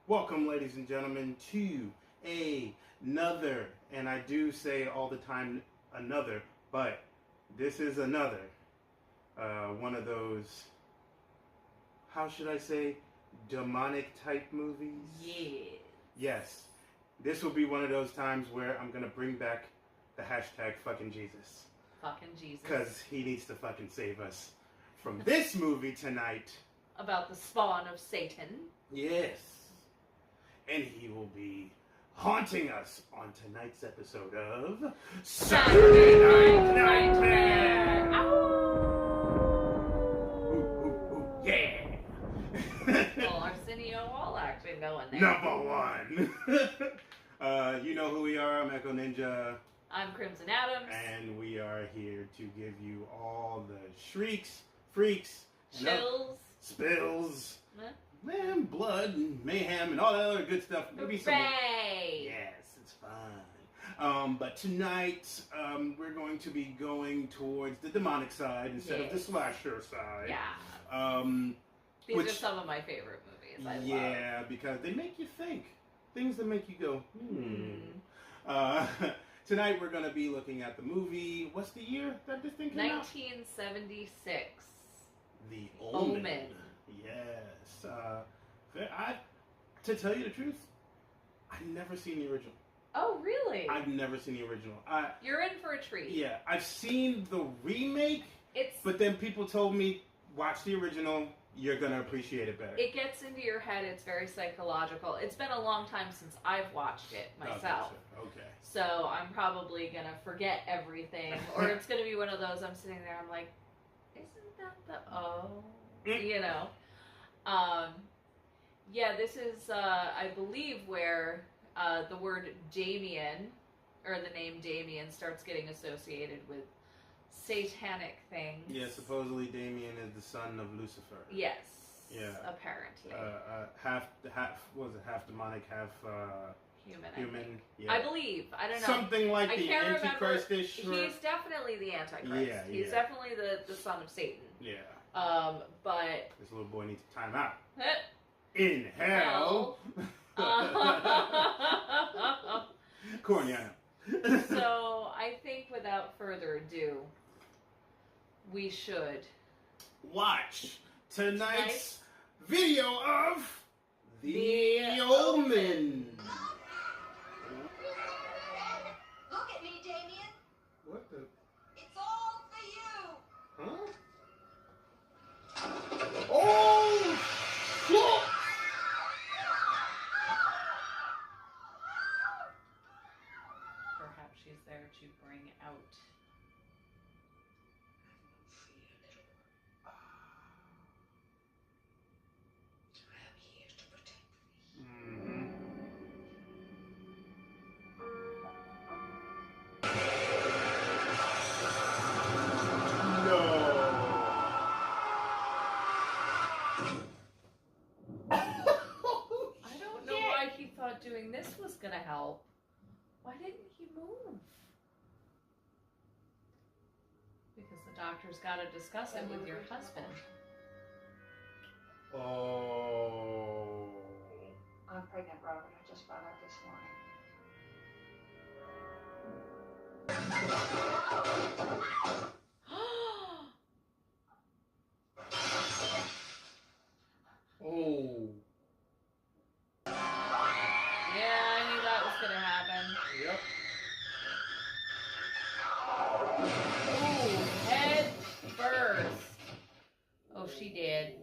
Welcome, ladies and gentlemen, to another, and I do say all the time another, but this is another, one of those, how should I say, demonic type movies? Yeah. Yes. This will be one of those times where I'm going to bring back the hashtag fucking Jesus. Fucking Jesus. Because he needs to fucking save us from this movie tonight. About the spawn of Satan. Yes. And he will be haunting us on tonight's episode of Saturday Night Nightmare. Ooh, ooh, ooh, yeah. Well, Arsenio Hall actually going there. Number one. You know who we are. I'm Echo Ninja. I'm Crimson Adams. And we are here to give you all the shrieks, freaks, chills, spills, huh? man, blood, and mayhem, and all that other good stuff. Maybe some. Yes, it's fun. But tonight, we're going to be going towards the demonic side instead of the slasher side. Yeah. These are some of my favorite movies. I love. Because they make you think. Things that make you go, Tonight we're going to be looking at the movie. What's the year that this thing came out? 1976. The Omen. Yes. To tell you the truth, I've never seen the original. Oh, really? I've never seen the original. You're in for a treat. Yeah, I've seen the remake, but then people told me, watch the original, you're going to appreciate it better. It gets into your head, it's very psychological. It's been a long time since I've watched it myself. Okay. So I'm probably going to forget everything, or it's going to be one of those, I'm sitting there, I'm like, isn't that the you know? Yeah, this is, I believe, where the word Damien, or the name Damien, starts getting associated with satanic things. Yeah, supposedly Damien is the son of Lucifer. Yes. Yeah. Apparently. Half demonic, half human. Yeah. I believe. I don't know. Something like the Antichrist-ish. He's definitely the Antichrist. Yeah, He's definitely the son of Satan. Yeah. But this little boy needs to time out. In hell. Corny, I know. So I think without further ado, we should watch tonight's video of The Omen. Look at me, Damien. What the? It's all for you. Huh? Oh! Shit! Perhaps she's there to bring out. Doing this was gonna help. Why didn't he move? Because the doctor's got to discuss it with your husband. Oh. I'm pregnant, Robert. I just found out this morning. Oh. Yep. Ooh, head first. Oh, she did.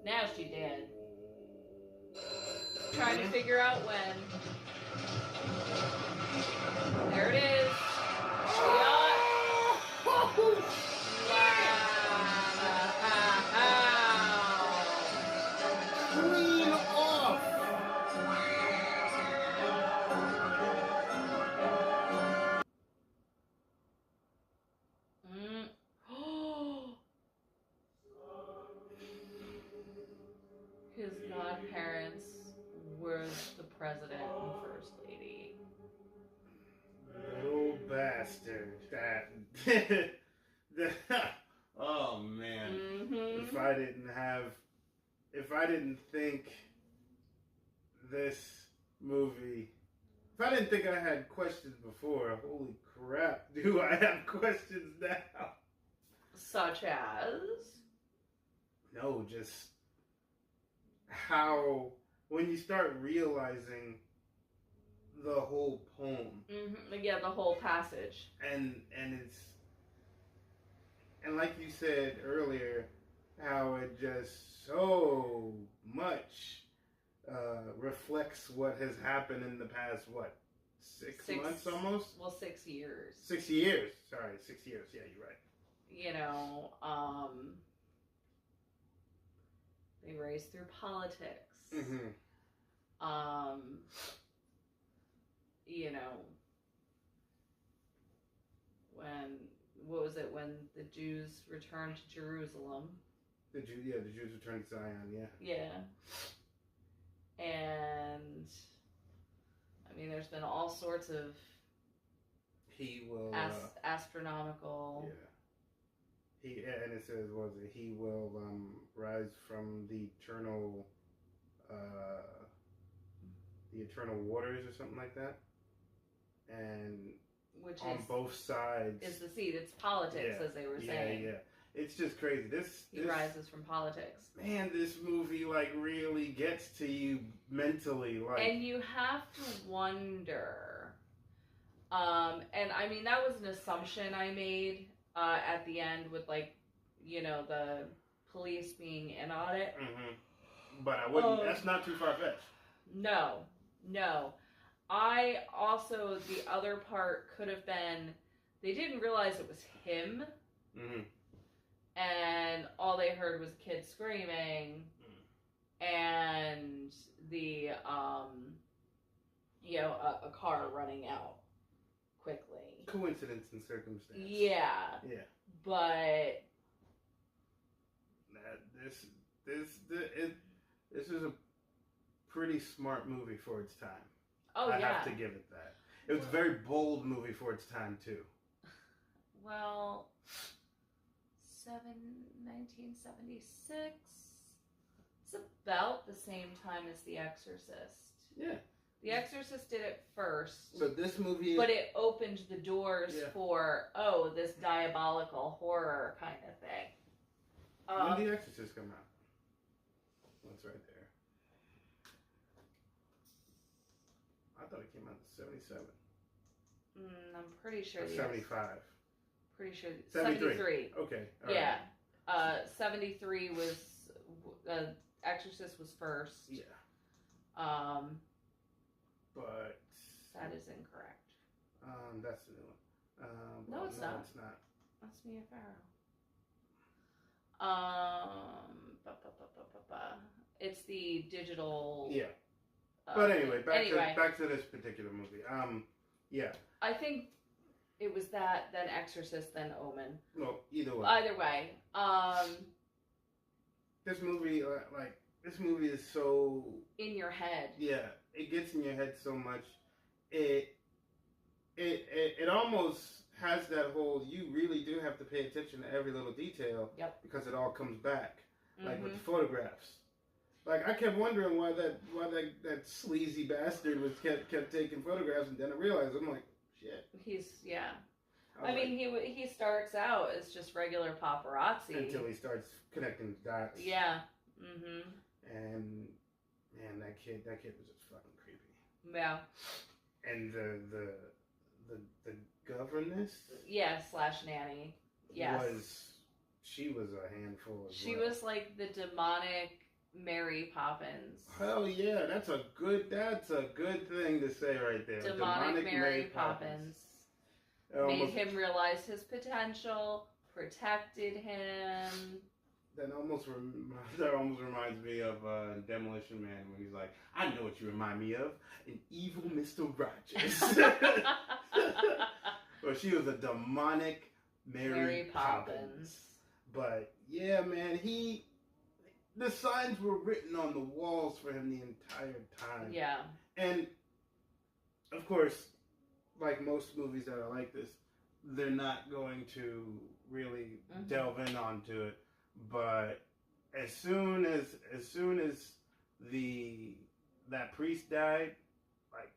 Now she did. Trying to figure out when. There it is. Clean off. His godparents were the president and first lady. Little bastard. Oh man. Mm-hmm. If I didn't think this movie. If I didn't think I had questions before, holy crap, do I have questions now? Such as? No, just how, when you start realizing the whole poem. Mm-hmm. Yeah, the whole passage. And it's, and like you said earlier, how it just so much reflects what has happened in the past, what, six months almost? Well, 6 years. 6 years. Sorry, 6 years. Yeah, you're right. You know, they race through politics. Mm-hmm. You know, when when the Jews returned to Jerusalem? The Jews returned to Zion. Yeah. Yeah. And I mean, there's been all sorts of He will astronomical. Yeah. And it says, was it? He will rise from the eternal waters or something like that, and which on both sides is the seed. It's politics, as they were saying. Yeah. It's just crazy. He rises from politics. Man, this movie like really gets to you mentally, like, and you have to wonder. And I mean that was an assumption I made at the end with, like, you know, the police being in on it. Mm-hmm. But I wouldn't. That's not too far fetched. No. I also, the other part could have been they didn't realize it was him. Mm-hmm. And all they heard was a kid screaming, and the a car running out quickly. Coincidence and circumstance. Yeah. But this is a pretty smart movie for its time. Oh, I have to give it that. It was a very bold movie for its time too. Well, 1976. It's about the same time as The Exorcist. Yeah. The Exorcist did it first. But this movie But it opened the doors for, this diabolical horror kind of thing. When did The Exorcist come out? What's right there? I thought it came out in 77. I'm pretty sure. 75. Pretty sure. 73. Okay. All right. 73 was Exorcist was first. Yeah. But that is incorrect. That's the new one. No, it's not. It's not. That's Mia Farrow. It's the digital. Yeah. But anyway, back to this particular movie. Yeah. I think it was that, then Exorcist, then Omen. Well, either way. Either way. This movie, this movie is so in your head. Yeah, it gets in your head so much. It almost has that whole, you really do have to pay attention to every little detail. Yep. Because it all comes back, like with the photographs. Like, I kept wondering why that sleazy bastard kept taking photographs, and then I realized, I'm like, shit. I mean, he starts out as just regular paparazzi until he starts connecting the dots. Yeah. Mm-hmm. And man, that kid was just fucking creepy. Yeah. And the governess. Yeah, / nanny. Yes. She was a handful. She was like the demonic Mary Poppins. Hell yeah, that's a good thing to say right there. Demonic Mary Poppins. Made him realize his potential, protected him. That almost reminds me of Demolition Man when he's like, I know what you remind me of, an evil Mr. Rogers. Well, she was a demonic Mary Poppins. But yeah, man, the signs were written on the walls for him the entire time. Yeah. And of course, like most movies that are like this, they're not going to really delve in onto it. But as soon as the that priest died, like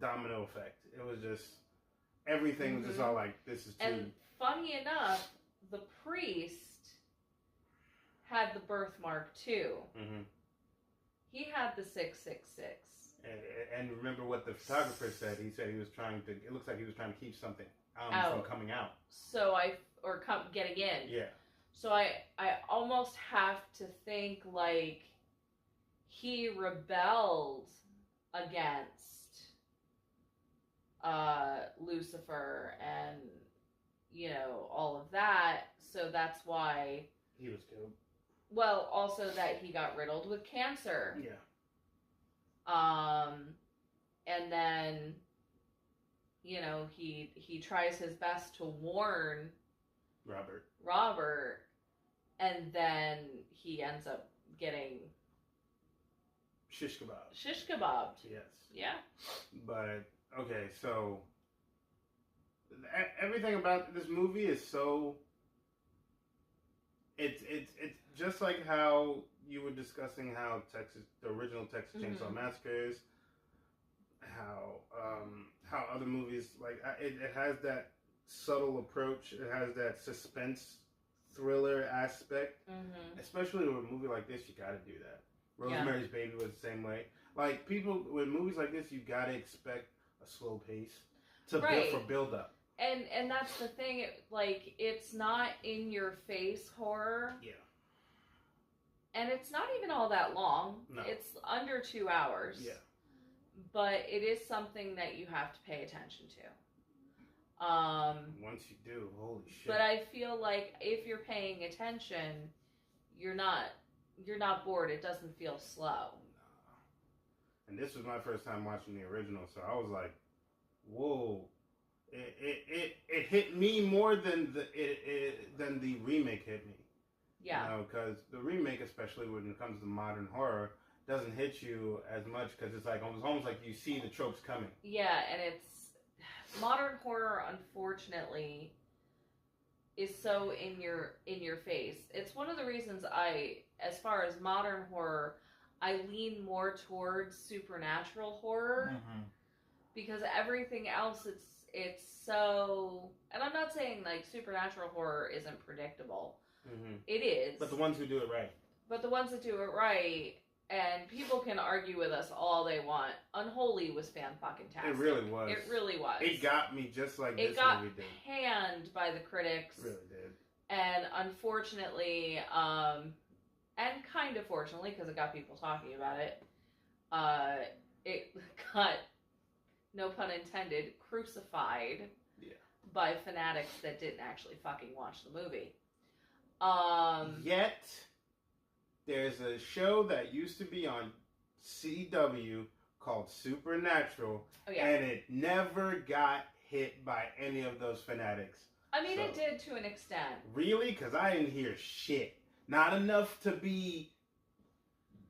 domino effect. It was just everything was just all like, this is too. And funny enough, the priest had the birthmark too. Mm-hmm. He had the 666. And remember what the photographer said. He said he was trying to. It looks like he was trying to keep something from coming out. So getting in. Yeah. So I almost have to think like he rebelled against Lucifer and all of that. So that's why he was killed. Well, also that he got riddled with cancer. Yeah. And then he tries his best to warn Robert, and then he ends up getting shish kebab. Shish kebabbed. Yes. Yeah. But okay, so everything about this movie is so. It's just like how you were discussing how the original Texas Chainsaw Massacre is. How other movies like it has that subtle approach. It has that suspense thriller aspect. Mm-hmm. Especially with a movie like this, you got to do that. Rosemary's Baby was the same way. Like people with movies like this, you got to expect a slow pace to build up. And that's the thing. It's not in your face horror. Yeah. And it's not even all that long. No. It's under 2 hours. Yeah. But it is something that you have to pay attention to. Once you do, holy shit. But I feel like if you're paying attention, you're not bored. It doesn't feel slow. No. And this was my first time watching the original, so I was like, whoa. It hit me more than the remake hit me. Yeah. Because the remake, especially when it comes to modern horror, doesn't hit you as much because it's almost like you see the tropes coming. Yeah, and it's modern horror, unfortunately, is so in your face. It's one of the reasons as far as modern horror, I lean more towards supernatural horror because everything else it's so. And I'm not saying like supernatural horror isn't predictable. Mm-hmm. It is. But the ones who do it right. But the ones that do it right. And people can argue with us all they want. Unholy was fan-fucking-tastic. It really was. It really was. It got me just like this movie did. It got panned by the critics. It really did. And unfortunately, and kind of fortunately, because it got people talking about it, it got, no pun intended, crucified by fanatics that didn't actually fucking watch the movie. Yet... There's a show that used to be on CW called Supernatural, and it never got hit by any of those fanatics. I mean, it did to an extent. Really? Because I didn't hear shit. Not enough to be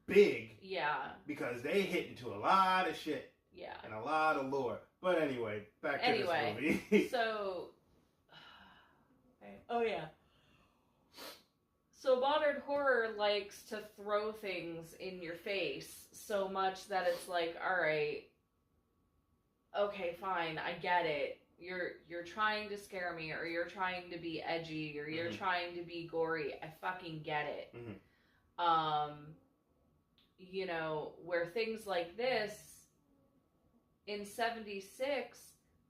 big. Yeah. Because they hit into a lot of shit. Yeah. And a lot of lore. But anyway, back to this movie. So... Oh, yeah. So modern horror likes to throw things in your face so much that it's like, all right, okay, fine, I get it. You're trying to scare me, or you're trying to be edgy, or you're trying to be gory. I fucking get it. Where things like this in '76,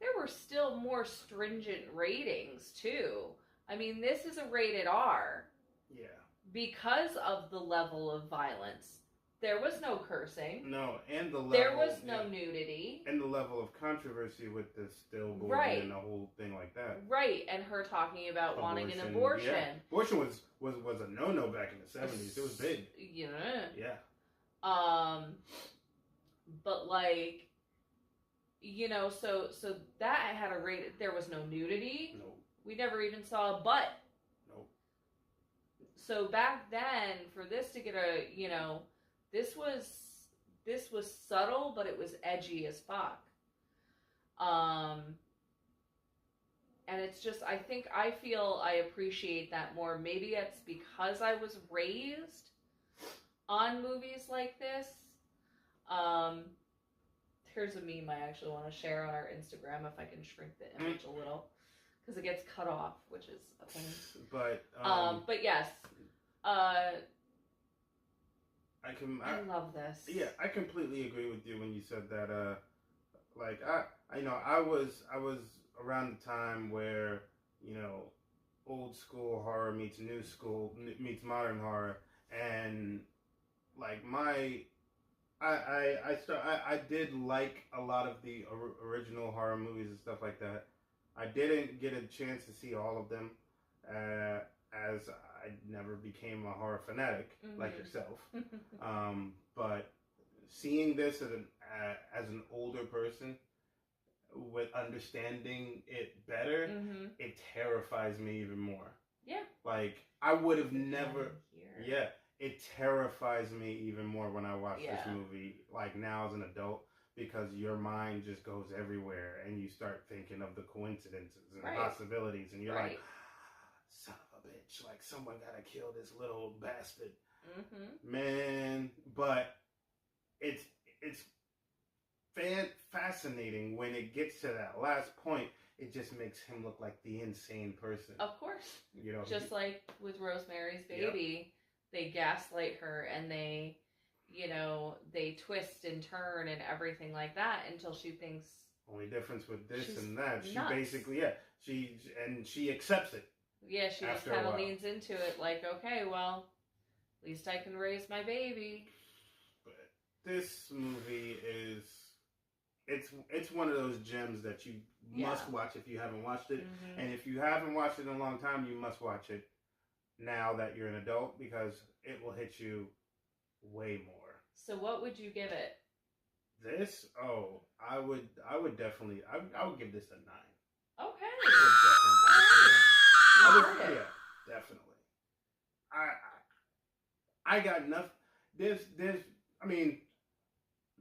there were still more stringent ratings too. I mean, this is a rated R. Yeah. Because of the level of violence. There was no cursing. No, and the level... There was no nudity. And the level of controversy with the stillborn and the whole thing like that. Right, and her talking about wanting an abortion. Yeah. Abortion was a no-no back in the 70s. It was big. Yeah. But so that had a rate. There was no nudity. No. We never even saw a butt. So back then, for this to get this was subtle, but it was edgy as fuck. And it's just, I feel I appreciate that more. Maybe it's because I was raised on movies like this. here's a meme I actually want to share on our Instagram if I can shrink the image a little, because it gets cut off, which is a pain. But yes, I love this. Yeah, I completely agree with you when you said that. Like I was around the time where old school horror meets new school meets modern horror, and like I did like a lot of the original horror movies and stuff like that. I didn't get a chance to see all of them, as I never became a horror fanatic like yourself. But seeing this as an older person with understanding it better, it terrifies me even more. Yeah. Like I would have never. Yeah. It terrifies me even more when I watch this movie, like now as an adult, because your mind just goes everywhere and you start thinking of the coincidences and possibilities, and you're like, son of a bitch, like someone gotta kill this little bastard. Man, but it's fascinating when it gets to that last point. It just makes him look like the insane person. Of course. Just like with Rosemary's Baby. They gaslight her and they twist and turn and everything like that until she thinks. Only difference with this and that, she basically, she accepts it. Yeah, she just kind of leans into it like, okay, well, at least I can raise my baby. But this movie it's one of those gems that you must watch if you haven't watched it. And if you haven't watched it in a long time, you must watch it now that you're an adult, because it will hit you way more. So what would you give it? This? Oh, I would definitely, I would give this a 9. Okay. I would definitely yeah, definitely. I got nothing. There's, I mean,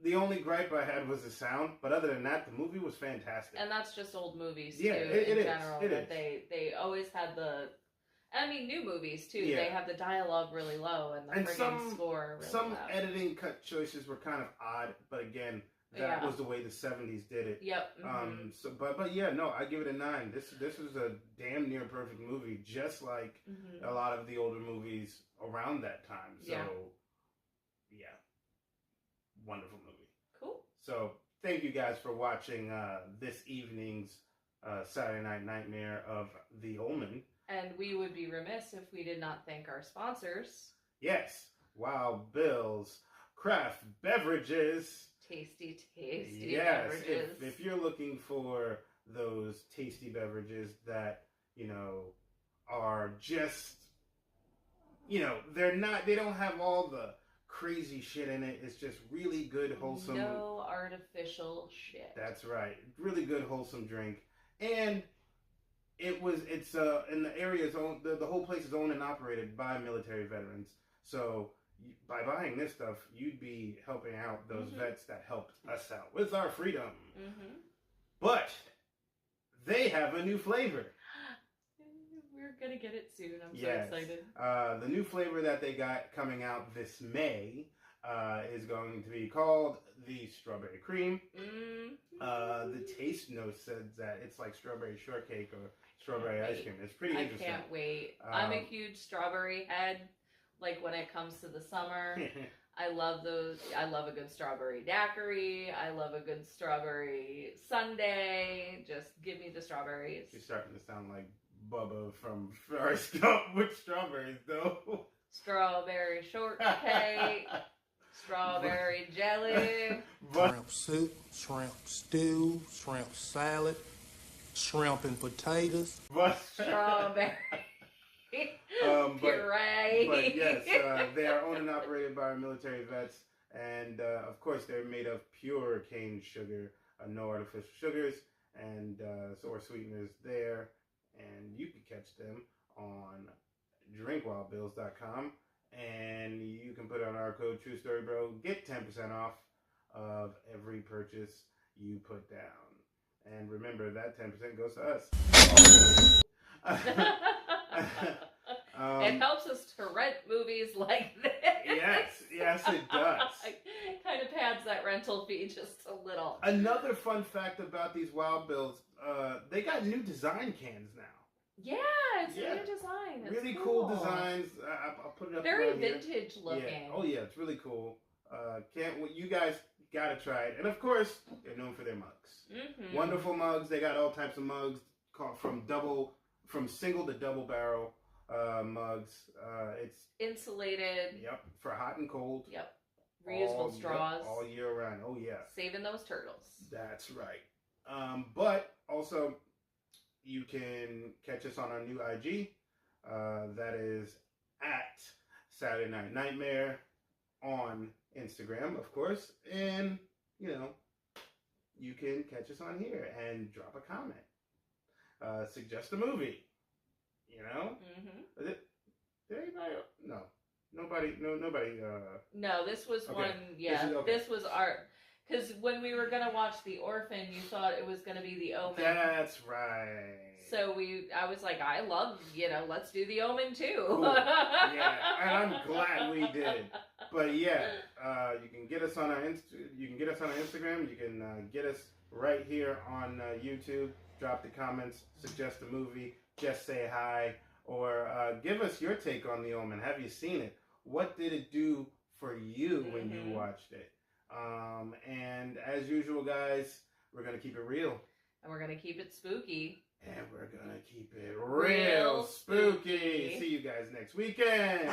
the only gripe I had was the sound, but other than that, the movie was fantastic. And that's just old movies, too, in general. They always had new movies, too. They have the dialogue really low and the friggin' score really some loud. editing cut choices were kind of odd, but again, that was the way the 70s did it. Yep. But yeah, no, I give it a 9. This was a damn near perfect movie, just like a lot of the older movies around that time. So, yeah. Wonderful movie. Cool. So, thank you guys for watching this evening's Saturday Night Nightmare of The Omen. And we would be remiss if we did not thank our sponsors. Yes, Wild Bill's Craft Beverages. Tasty beverages. If you're looking for those tasty beverages that, are just, they don't have all the crazy shit in it. It's just really good, wholesome. No artificial shit. That's right. Really good, wholesome drink. And it's in the area, the whole place is owned and operated by military veterans. So by buying this stuff, you'd be helping out those vets that helped us out with our freedom. But they have a new flavor. We're going to get it soon. I'm so excited. The new flavor that they got coming out this May is going to be called the Strawberry Cream. The taste note said that it's like strawberry shortcake or strawberry ice cream. It's pretty interesting. I can't wait. I'm a huge strawberry head. Like when it comes to the summer, I love those. I love a good strawberry daiquiri. I love a good strawberry sundae. Just give me the strawberries. You're starting to sound like Bubba from Forrest Gump with strawberries, though. Strawberry shortcake. Strawberry jelly. Shrimp soup, shrimp stew, shrimp salad, shrimp and potatoes. Strawberry puree. But yes, they are owned and operated by our military vets. And of course, they're made of pure cane sugar, no artificial sugars, and or sweeteners there. And you can catch them on drinkwildbills.com. And you can put on our code TrueStoryBro. Get 10% off of every purchase you put down. And remember, that 10% goes to us. It helps us to rent movies like this. Yes, it does. Kind of pads that rental fee just a little. Another fun fact about these Wild Bills, they got new design cans now. Yeah, it's a new design. It's really cool designs. I'll put it up. Very around here. vintage looking. Yeah. Oh yeah, it's really cool. You guys gotta try it. And of course, they're known for their mugs. Mm-hmm. Wonderful mugs. They got all types of mugs, from single to double barrel mugs. It's insulated. Yep, for hot and cold. Yep. Reusable straws. All year round. Oh yeah. Saving those turtles. That's right. But also, you can catch us on our new IG. That is at Saturday Night Nightmare on Instagram, of course. And, you can catch us on here and drop a comment. Suggest a movie. Mm-hmm. Did anybody? No. Nobody. No, this was okay. one. Yeah, this was our. Because when we were gonna watch The Orphan, you thought it was gonna be The Omen. That's right. So I was like, I love, let's do The Omen too. Cool. Yeah, and I'm glad we did. But yeah, you can get us on our Instagram. You can get us right here on YouTube. Drop the comments, suggest a movie, just say hi, or give us your take on The Omen. Have you seen it? What did it do for you when you watched it? And as usual, guys, we're going to keep it real. And we're going to keep it spooky. And we're going to keep it real spooky. See you guys next weekend.